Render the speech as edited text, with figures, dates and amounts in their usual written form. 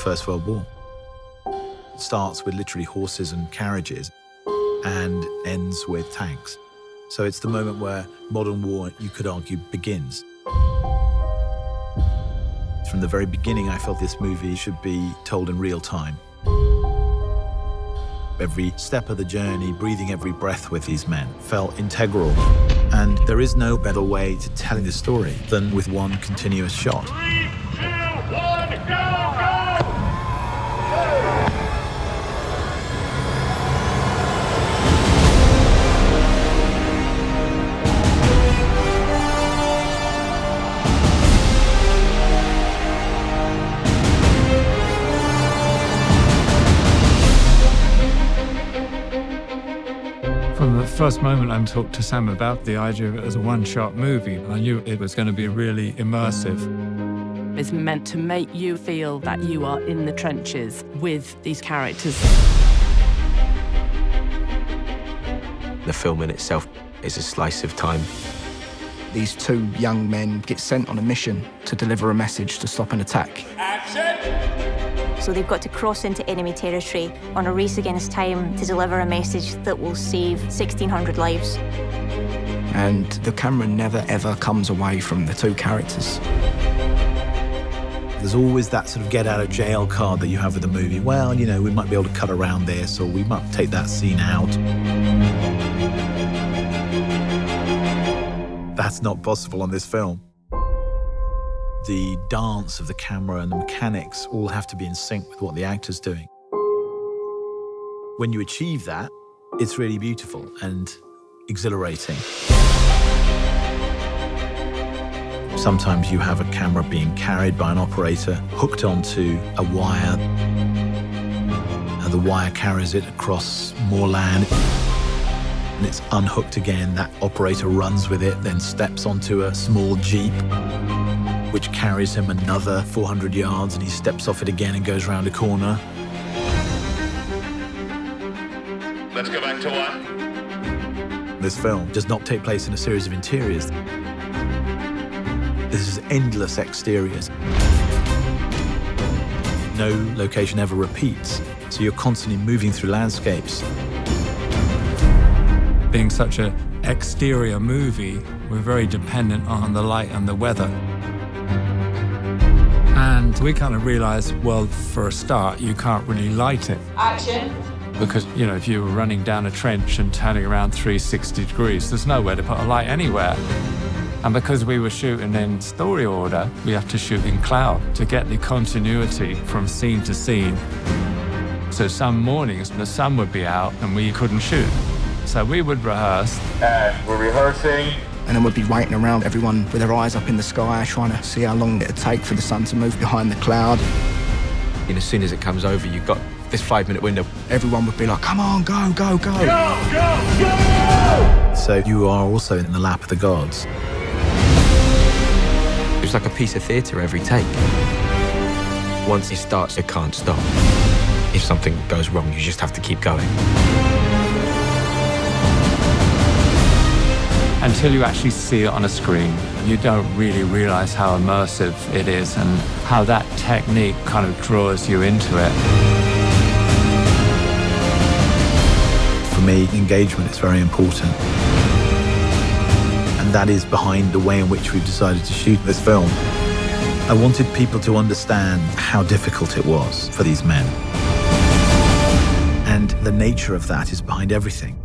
First World War. It starts with literally horses and carriages and ends with tanks. So it's the moment where modern war, you could argue, begins. From the very beginning, I felt this movie should be told in real time. Every step of the journey, breathing every breath with these men, felt integral. And there is no better way to telling the story than with one continuous shot. 3, 2, 1, go, go! From the first moment I talked to Sam about the idea of it as a one-shot movie, I knew it was going to be really immersive. It's meant to make you feel that you are in the trenches with these characters. The film in itself is a slice of time. These two young men get sent on a mission to deliver a message to stop an attack. Action! So they've got to cross into enemy territory on a race against time to deliver a message that will save 1,600 lives. And the camera never, ever comes away from the two characters. There's always that sort of get-out-of-jail card that you have with a movie. Well, you know, we might be able to cut around this, or we might take that scene out. That's not possible on this film. The dance of the camera and the mechanics all have to be in sync with what the actor's doing. When you achieve that, it's really beautiful and exhilarating. Sometimes you have a camera being carried by an operator, hooked onto a wire, and the wire carries it across more land, and it's unhooked again. That operator runs with it, then steps onto a small Jeep, which carries him another 400 yards, and he steps off it again and goes round a corner. Let's go back to 1. This film does not take place in a series of interiors. This is endless exteriors. No location ever repeats, so you're constantly moving through landscapes. Being such an exterior movie, we're very dependent on the light and the weather. And we kind of realized, well, for a start, you can't really light it. Action. Because, you know, if you were running down a trench and turning around 360 degrees, there's nowhere to put a light anywhere. And because we were shooting in story order, we have to shoot in cloud to get the continuity from scene to scene. So some mornings, the sun would be out and we couldn't shoot. So we would rehearse. And we're rehearsing. And then we'd be waiting around, everyone with their eyes up in the sky, trying to see how long it'd take for the sun to move behind the cloud. And as soon as it comes over, you've got this 5-minute window. Everyone would be like, come on, go, go, go. Go, go, go! So you are also in the lap of the gods. It's like a piece of theatre every take. Once it starts, it can't stop. If something goes wrong, you just have to keep going. Until you actually see it on a screen, you don't really realize how immersive it is and how that technique kind of draws you into it. For me, engagement is very important. And that is behind the way in which we've decided to shoot this film. I wanted people to understand how difficult it was for these men. And the nature of that is behind everything.